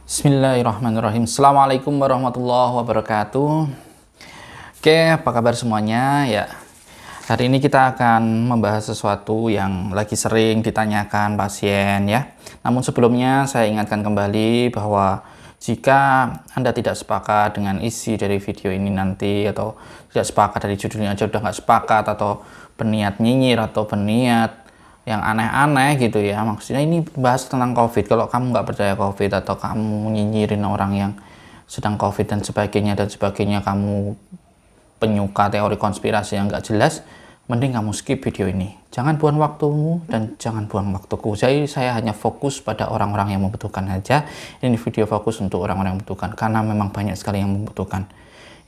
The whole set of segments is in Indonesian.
Bismillahirrahmanirrahim. Assalamualaikum warahmatullahi wabarakatuh. Oke, apa kabar semuanya? Ya, hari ini kita akan membahas sesuatu yang lagi sering ditanyakan pasien ya. Namun sebelumnya saya ingatkan kembali bahwa jika Anda tidak sepakat dengan isi dari video ini nanti, atau tidak sepakat dari judulnya aja udah nggak sepakat, atau berniat nyinyir atau berniat yang aneh-aneh gitu ya, maksudnya ini bahas tentang COVID. Kalau kamu nggak percaya COVID atau kamu nyinyirin orang yang sedang COVID dan sebagainya, kamu penyuka teori konspirasi yang nggak jelas, mending kamu skip video ini. Jangan buang waktumu dan jangan buang waktuku. Jadi saya hanya fokus pada orang-orang yang membutuhkan aja. Ini video fokus untuk orang-orang yang membutuhkan, karena memang banyak sekali yang membutuhkan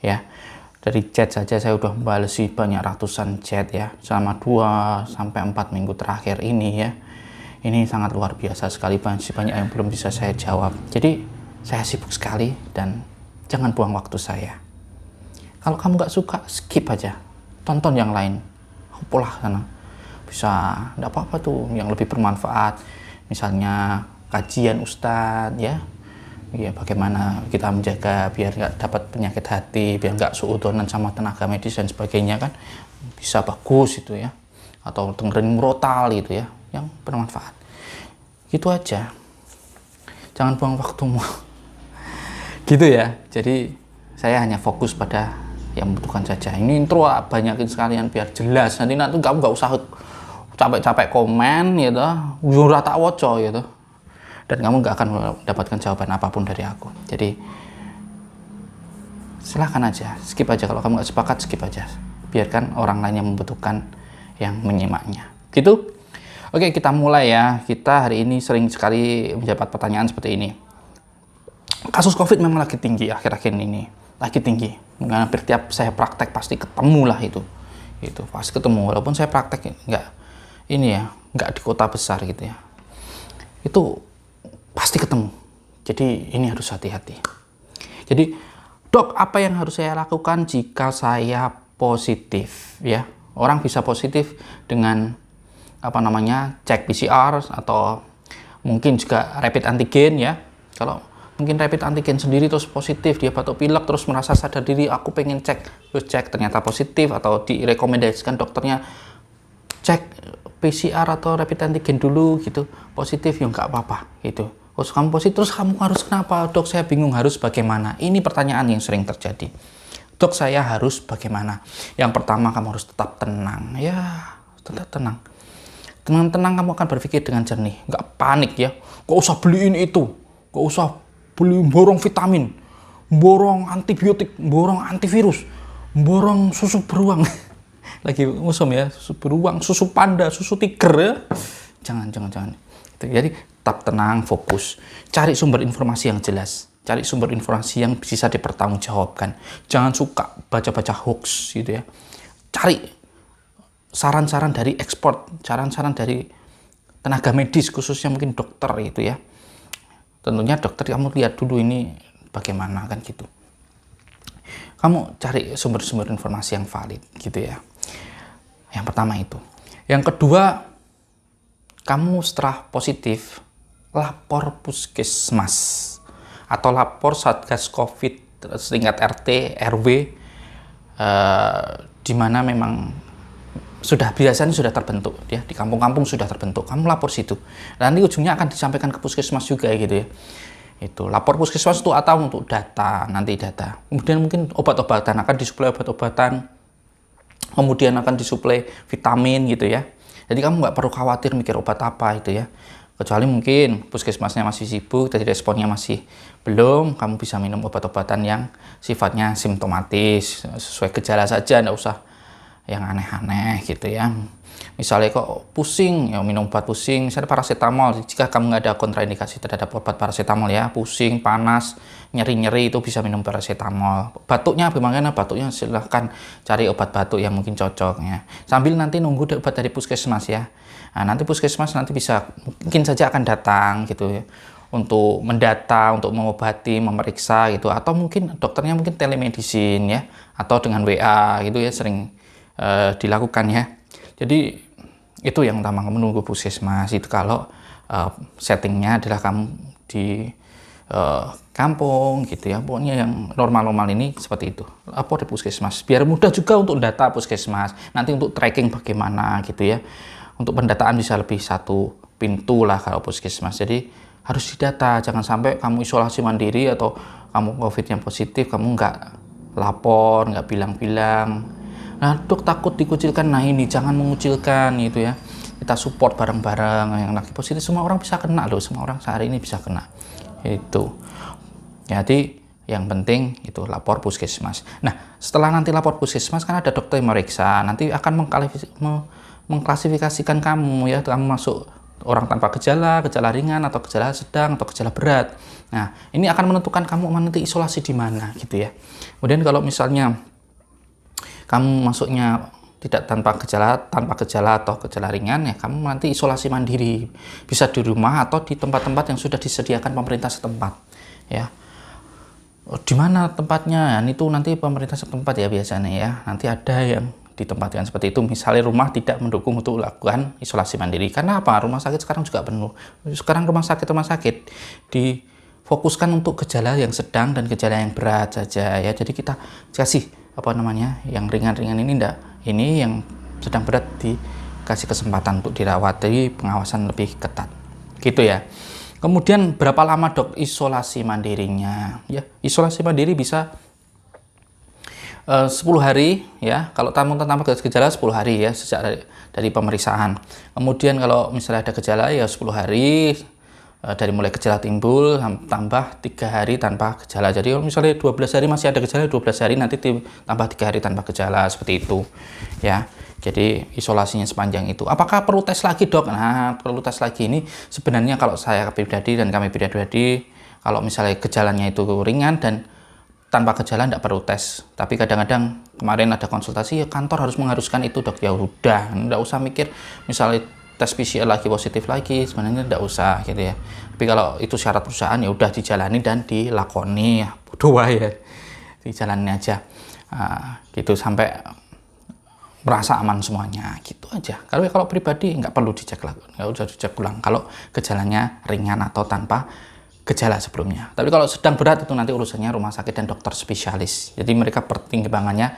ya. Dari chat saja saya udah membalesi banyak ratusan chat ya selama 2-4 minggu terakhir ini ya. Ini sangat luar biasa sekali, banyak yang belum bisa saya jawab. Jadi saya sibuk sekali dan jangan buang waktu saya. Kalau kamu nggak suka, skip aja, tonton yang lain, pulang sana. Bisa, nggak apa-apa tuh yang lebih bermanfaat, misalnya kajian ustadz ya. Ya, bagaimana kita menjaga biar nggak dapat penyakit hati, biar nggak suudonan sama tenaga medis dan sebagainya, kan bisa bagus itu ya. Atau dengerin murotal itu ya, yang bermanfaat. Gitu aja, jangan buang waktumu. Gitu ya. Jadi saya hanya fokus pada yang membutuhkan saja. Ini intro banyakin sekalian biar jelas. Nanti kamu nggak usah capek-capek komen gitu, ora tak waca gitu. Dan kamu nggak akan mendapatkan jawaban apapun dari aku. Jadi silahkan aja, skip aja. Kalau kamu nggak sepakat, skip aja. Biarkan orang lain yang membutuhkan yang menyimaknya. Gitu. Oke, kita mulai ya. Kita hari ini sering sekali mendapat pertanyaan seperti ini. Kasus COVID memang lagi tinggi akhir-akhir ini. Lagi tinggi. Hampir tiap saya praktek pasti ketemu lah itu. Itu pasti ketemu. Walaupun saya praktek nggak di kota besar gitu ya. Itu pasti ketemu. Jadi ini harus hati-hati. Jadi, dok, apa yang harus saya lakukan jika saya positif ya? Orang bisa positif dengan cek PCR atau mungkin juga rapid antigen ya. Kalau mungkin rapid antigen sendiri terus positif, dia batuk pilek terus merasa sadar diri, aku pengen cek, terus cek ternyata positif, atau direkomendasikan dokternya cek PCR atau rapid antigen dulu gitu, positif ya nggak apa-apa gitu. Terus kamu positif, terus kamu harus kenapa? Dok, saya bingung harus bagaimana? Ini pertanyaan yang sering terjadi. Dok, saya harus bagaimana? Yang pertama, kamu harus tetap tenang. Ya, tetap tenang. Tenang kamu akan berpikir dengan jernih. Nggak panik ya. Nggak usah beliin itu. Nggak usah beli borong vitamin, borong antibiotik, borong antivirus, borong susu beruang. Lagi musim ya, susu beruang, susu panda, susu tiger ya. Jangan. Jadi tetap tenang, fokus. Cari sumber informasi yang jelas. Cari sumber informasi yang bisa dipertanggungjawabkan. Jangan suka baca-baca hoax gitu ya. Cari saran-saran dari expert, saran-saran dari tenaga medis, khususnya mungkin dokter itu ya. Tentunya dokter, kamu lihat dulu ini bagaimana kan gitu. Kamu cari sumber-sumber informasi yang valid gitu ya. Yang pertama itu. Yang kedua, kamu setelah positif, lapor puskesmas atau lapor Satgas COVID setingkat RT, RW, di mana memang biasanya sudah terbentuk ya, di kampung-kampung sudah terbentuk. Kamu lapor situ. Nanti ujungnya akan disampaikan ke puskesmas juga gitu ya. Itu lapor puskesmas itu atau untuk data, nanti data. Kemudian mungkin obat-obatan, akan disuplai obat-obatan. Kemudian akan disuplai vitamin gitu ya. Jadi kamu nggak perlu khawatir mikir obat apa itu ya. Kecuali mungkin puskesmasnya masih sibuk, tadi responnya masih belum, kamu bisa minum obat-obatan yang sifatnya simptomatis, sesuai gejala saja, nggak usah yang aneh-aneh gitu ya. Misalnya kok pusing, ya minum obat pusing, misalnya paracetamol. Jika kamu nggak ada kontraindikasi terhadap obat paracetamol ya, pusing, panas, nyeri-nyeri, itu bisa minum paracetamol. Batuknya bagaimana? Batuknya silahkan cari obat batuk yang mungkin cocok ya. Sambil nanti nunggu obat dari puskesmas ya. Nah, nanti puskesmas mungkin saja akan datang gitu ya, untuk mendata, untuk mengobati, memeriksa gitu, atau mungkin dokternya mungkin telemedicine ya, atau dengan WA gitu ya, sering dilakukan ya. Jadi itu yang utama, kamu nunggu puskesmas itu kalau settingnya adalah kamu di kampung gitu ya, pokoknya yang normal-normal ini seperti itu, lapor di puskesmas biar mudah juga untuk data puskesmas, nanti untuk tracking bagaimana gitu ya, untuk pendataan bisa lebih satu pintu lah kalau puskesmas. Jadi harus didata, jangan sampai kamu isolasi mandiri atau kamu COVID-nya positif kamu nggak lapor, nggak bilang-bilang, nah dok takut dikucilkan. Nah ini jangan mengucilkan gitu ya, kita support bareng-bareng. Yang lagi positif semua orang bisa kena loh, semua orang sehari ini bisa kena itu. Jadi yang penting itu lapor puskesmas. Nah setelah nanti lapor puskesmas kan ada dokter yang meriksa, nanti akan mengklasifikasikan kamu ya, kamu masuk orang tanpa gejala, gejala ringan atau gejala sedang atau gejala berat. Nah ini akan menentukan kamu nanti isolasi di mana gitu ya. Kemudian kalau misalnya kamu masuknya tidak tanpa gejala atau gejala ringan ya, kamu nanti isolasi mandiri, bisa di rumah atau di tempat-tempat yang sudah disediakan pemerintah setempat ya. Di mana tempatnya? Itu nanti pemerintah setempat ya biasanya ya. Nanti ada yang ditempatkan seperti itu. Misalnya rumah tidak mendukung untuk lakukan isolasi mandiri. Karena apa? Rumah sakit sekarang juga penuh. Sekarang rumah sakit difokuskan untuk gejala yang sedang dan gejala yang berat saja ya. Jadi kita kasih yang ringan-ringan ini enggak, ini yang sedang berat dikasih kesempatan untuk dirawat, jadi pengawasan lebih ketat gitu ya. Kemudian berapa lama dok isolasi mandirinya ya? Isolasi mandiri bisa 10 hari ya, kalau tanpa gejala 10 hari ya sejak dari pemeriksaan. Kemudian kalau misalnya ada gejala ya 10 hari dari mulai gejala timbul tambah 3 hari tanpa gejala. Jadi kalau misalnya 12 hari masih ada gejala, 12 hari nanti tambah 3 hari tanpa gejala seperti itu ya. Jadi isolasinya sepanjang itu. Apakah perlu tes lagi dok? Nah perlu tes lagi. Ini sebenarnya kalau saya pribadi dan kami pribadi, kalau misalnya gejalanya itu ringan dan tanpa gejala tidak perlu tes. Tapi kadang-kadang kemarin ada konsultasi ya kantor harus mengharuskan itu dok. Ya udah, nggak usah mikir misalnya tes PCR lagi positif lagi, sebenarnya tidak usah gitu ya. Tapi kalau itu syarat perusahaan ya udah dijalani dan dilakoni ya, bodoh ya, dijalani aja gitu sampai merasa aman semuanya gitu aja. Kalau pribadi nggak perlu dicek lagi, nggak usah dicek ulang kalau gejalanya ringan atau tanpa gejala sebelumnya. Tapi kalau sedang berat itu nanti urusannya rumah sakit dan dokter spesialis. Jadi mereka pertimbangannya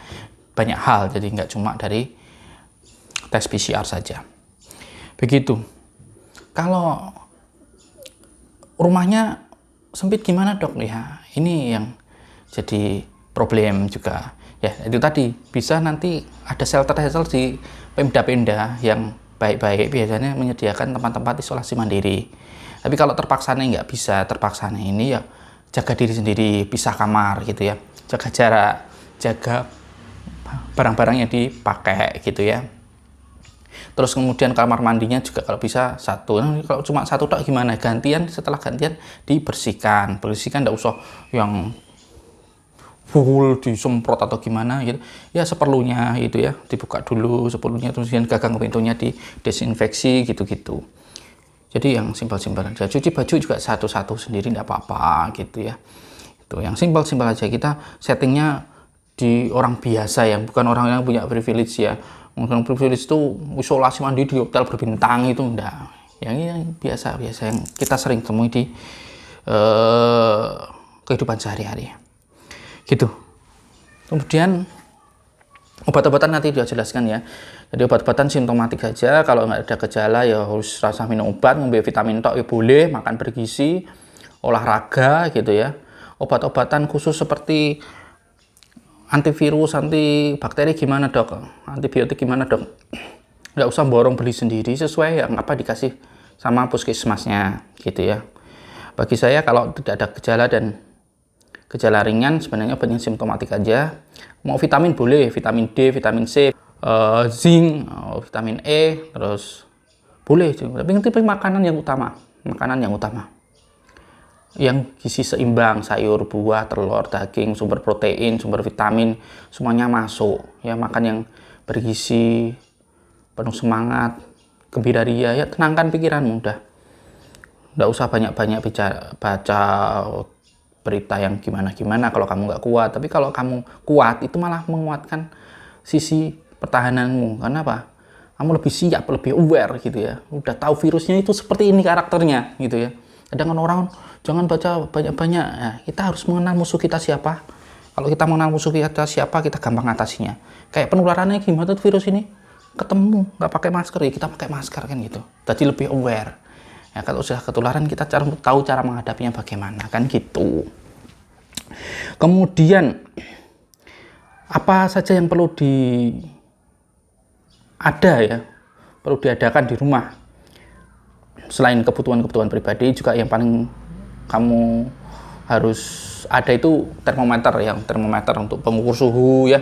banyak hal, jadi nggak cuma dari tes PCR saja. Begitu. Kalau rumahnya sempit gimana dok ya? Ini yang jadi problem juga. Ya itu tadi bisa nanti ada shelter di Pemda yang baik-baik biasanya menyediakan tempat-tempat isolasi mandiri. Tapi kalau terpaksanya nggak bisa, terpaksanya ini ya jaga diri sendiri, pisah kamar gitu ya, jaga jarak, jaga barang-barang yang dipakai gitu ya. Terus kemudian kamar mandinya juga kalau bisa satu. Nah, kalau cuma satu tak gimana? Gantian, setelah gantian dibersihkan. Bersihkan enggak usah yang full disemprot atau gimana gitu. Ya seperlunya gitu ya. Dibuka dulu seperlunya, terus gagang pintunya didesinfeksi gitu-gitu. Jadi yang simpel-simpel aja. Cuci baju juga satu-satu sendiri enggak apa-apa gitu ya. Itu yang simpel-simpel aja. Kita settingnya di orang biasa yang bukan orang yang punya privilege ya. Orang privilege itu isolasi mandiri di hotel berbintang itu enggak. Yang biasa-biasa yang kita sering temui di kehidupan sehari-hari. Gitu. Kemudian obat-obatan nanti dia jelaskan ya. Jadi obat-obatan simptomatik saja, kalau nggak ada gejala ya harus rasa minum obat, ngambil vitamin tok ya boleh, makan bergizi, olahraga gitu ya. Obat-obatan khusus seperti antivirus, antibakteri gimana dok? Antibiotik gimana dok? Nggak usah borong beli sendiri, sesuai yang apa dikasih sama puskesmasnya gitu ya. Bagi saya kalau tidak ada gejala dan gejala ringan sebenarnya obatnya simptomatik aja. Mau vitamin boleh, vitamin D, vitamin C, zinc, vitamin E, terus boleh. Tapi makanan yang utama, yang gizi seimbang, sayur, buah, telur, daging, sumber protein, sumber vitamin, semuanya masuk ya. Makan yang bergizi, penuh semangat, gembira ria ya, tenangkan pikiranmu udah. Nggak usah banyak-banyak baca berita yang gimana-gimana kalau kamu nggak kuat. Tapi kalau kamu kuat itu malah menguatkan sisi pertahananmu. Karena apa? Kamu lebih siap, lebih aware gitu ya. Udah tahu virusnya itu seperti ini karakternya gitu ya. Kadang orang jangan baca banyak-banyak. Nah, kita harus mengenal musuh kita siapa. Kalau kita mengenal musuh kita siapa, kita gampang atasinya. Kayak penularannya gimana tuh virus ini? Ketemu nggak pakai masker ya, kita pakai masker kan gitu. Jadi lebih aware. Ya, kalau sudah ketularan kita tahu cara menghadapinya bagaimana kan gitu. Kemudian apa saja yang perlu perlu diadakan di rumah selain kebutuhan pribadi, juga yang paling kamu harus ada itu termometer untuk pengukur suhu ya,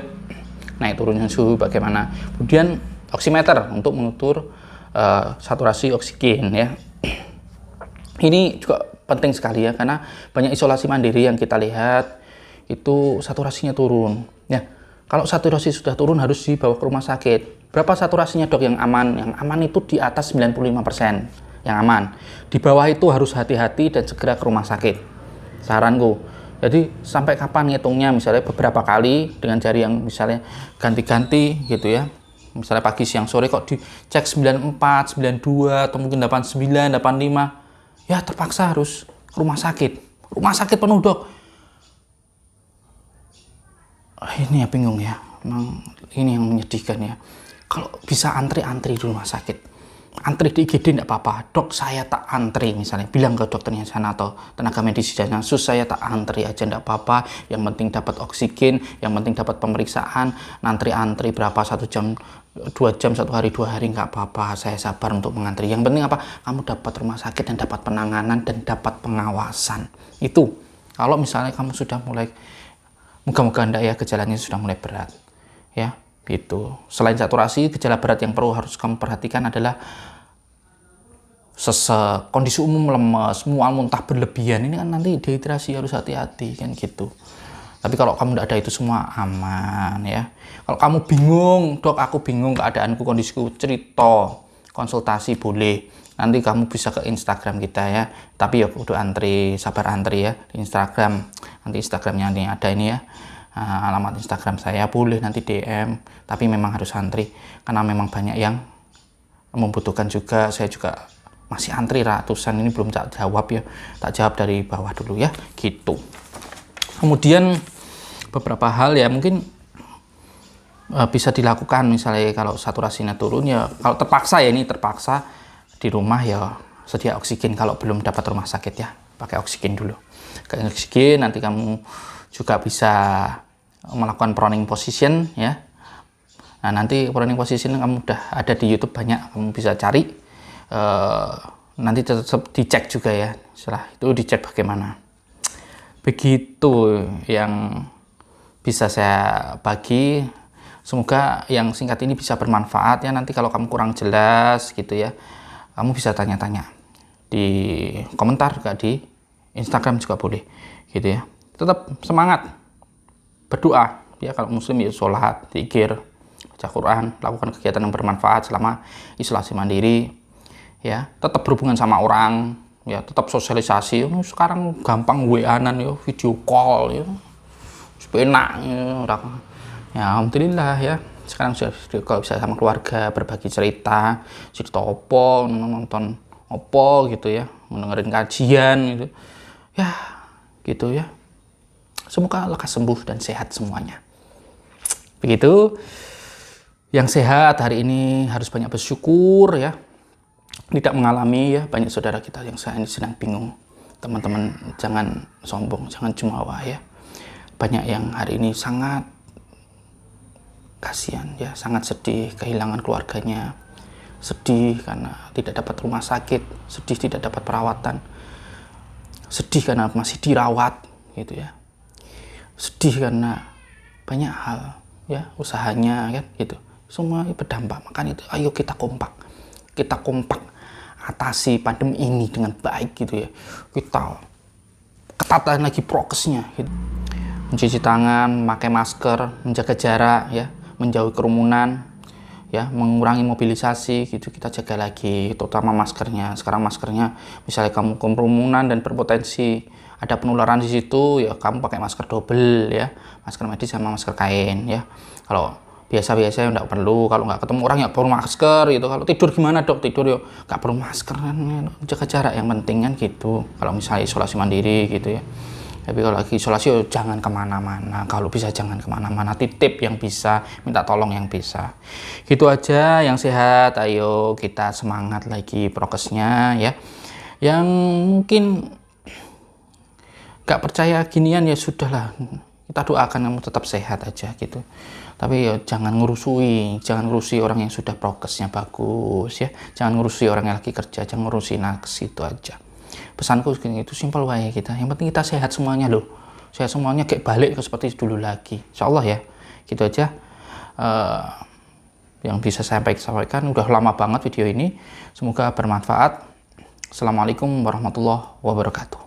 naik turunnya suhu bagaimana. Kemudian oximeter untuk mengukur saturasi oksigen ya. Ini juga penting sekali ya, karena banyak isolasi mandiri yang kita lihat itu saturasinya turun ya. Kalau saturasi sudah turun harus dibawa ke rumah sakit. Berapa saturasinya dok yang aman? Yang aman itu di atas 95% yang aman. Di bawah itu harus hati-hati dan segera ke rumah sakit. Saranku. Jadi sampai kapan ngitungnya? Misalnya beberapa kali dengan jari yang misalnya ganti-ganti gitu ya. Misalnya pagi, siang, sore kok dicek 94, 92 atau mungkin 89, 85. Ya terpaksa harus ke rumah sakit. Rumah sakit penuh dok. Ini ya bingung ya. Memang ini yang menyedihkan ya. Kalau bisa antri di rumah sakit. Antri di IGD tidak apa-apa, dok saya tak antri misalnya, bilang ke dokternya sana atau tenaga medis di sana, sus saya tak antri aja tidak apa-apa, yang penting dapat oksigen, yang penting dapat pemeriksaan, antri berapa 1 jam 2 jam 1 hari 2 hari nggak apa-apa, saya sabar untuk mengantri. Yang penting apa, kamu dapat rumah sakit dan dapat penanganan dan dapat pengawasan. Itu kalau misalnya kamu sudah mulai, moga-moga anda ya gejalanya sudah mulai berat ya gitu. Selain saturasi, gejala berat yang harus kamu perhatikan adalah sesek, kondisi umum lemes, mual muntah berlebihan. Ini kan nanti dehidrasi, harus hati-hati kan gitu. Tapi kalau kamu tidak ada itu semua aman ya. Kalau kamu bingung, dok aku bingung keadaanku, kondisiku, cerita, konsultasi boleh. Nanti kamu bisa ke Instagram kita ya. Tapi ya udah antri, sabar antri ya di Instagram. Nanti Instagramnya ini ada ini ya. Alamat Instagram saya, boleh nanti DM, tapi memang harus antri karena memang banyak yang membutuhkan juga. Saya juga masih antri ratusan, ini belum tak jawab ya, tak jawab dari bawah dulu ya gitu. Kemudian beberapa hal ya mungkin bisa dilakukan, misalnya kalau saturasinya turun ya, kalau terpaksa ya, ini terpaksa di rumah ya sedia oksigen. Kalau belum dapat rumah sakit ya pakai oksigen dulu. Kayak oksigen, nanti kamu juga bisa melakukan proning position ya. Nah nanti proning position kamu udah ada di YouTube banyak, kamu bisa cari. Nanti tetap dicek juga ya, setelah itu dicek bagaimana. Begitu yang bisa saya bagi. Semoga yang singkat ini bisa bermanfaat ya. Nanti kalau kamu kurang jelas gitu ya, kamu bisa tanya-tanya di komentar juga, di Instagram juga boleh gitu ya. Tetap semangat, berdoa ya, kalau muslim ya sholat, zikir, baca Quran, lakukan kegiatan yang bermanfaat selama isolasi mandiri ya. Tetap berhubungan sama orang ya, tetap sosialisasi. Sekarang gampang WA-an ya, video call ya, enak ya, alhamdulillah ya. Sekarang sudah kalau bisa sama keluarga berbagi cerita opo, nonton opo gitu ya, mendengarin kajian gitu ya, gitu ya. Semoga lekas sembuh dan sehat semuanya. Begitu. Yang sehat hari ini harus banyak bersyukur ya. Tidak mengalami ya, banyak saudara kita yang saat ini sedang bingung. Teman-teman jangan sombong, jangan jumawa ya. Banyak yang hari ini sangat kasihan ya, sangat sedih kehilangan keluarganya. Sedih karena tidak dapat rumah sakit, sedih tidak dapat perawatan. Sedih karena masih dirawat gitu ya. Sedih karena banyak hal ya, usahanya kan gitu, semua berdampak. Makanya itu ayo kita kompak atasi pandemi ini dengan baik gitu ya. Kita ketatkan lagi prokesnya gitu. Mencuci tangan, memakai masker, menjaga jarak ya, menjauhi kerumunan ya, mengurangi mobilisasi gitu, kita jaga lagi terutama maskernya. Sekarang maskernya misalnya kamu kerumunan dan berpotensi ada penularan di situ ya, kamu pakai masker double ya, masker medis sama masker kain ya. Kalau biasa-biasa nggak perlu. Kalau nggak ketemu orang ya perlu masker gitu. Kalau tidur gimana dok? Tidur ya nggak perlu masker kan, jaga jarak yang penting kan gitu. Kalau misalnya isolasi mandiri gitu ya. Tapi kalau lagi isolasi ya jangan kemana-mana. Kalau bisa jangan kemana-mana. Titip yang bisa, minta tolong yang bisa. Gitu aja, yang sehat. Ayo kita semangat lagi prokesnya ya. Yang mungkin nggak percaya ginian ya sudahlah. Kita doakan kamu tetap sehat aja gitu. Tapi ya jangan ngurusi orang yang sudah prokesnya bagus ya. Jangan ngurusi orang yang lagi kerja, jangan ngurusi nakes, itu aja. Pesanku itu simpel wae kita. Yang penting kita sehat semuanya loh. Sehat semuanya kayak balik ke seperti dulu lagi. Insyaallah ya. Gitu aja. Yang bisa saya sampaikan, udah lama banget video ini. Semoga bermanfaat. Assalamualaikum warahmatullahi wabarakatuh.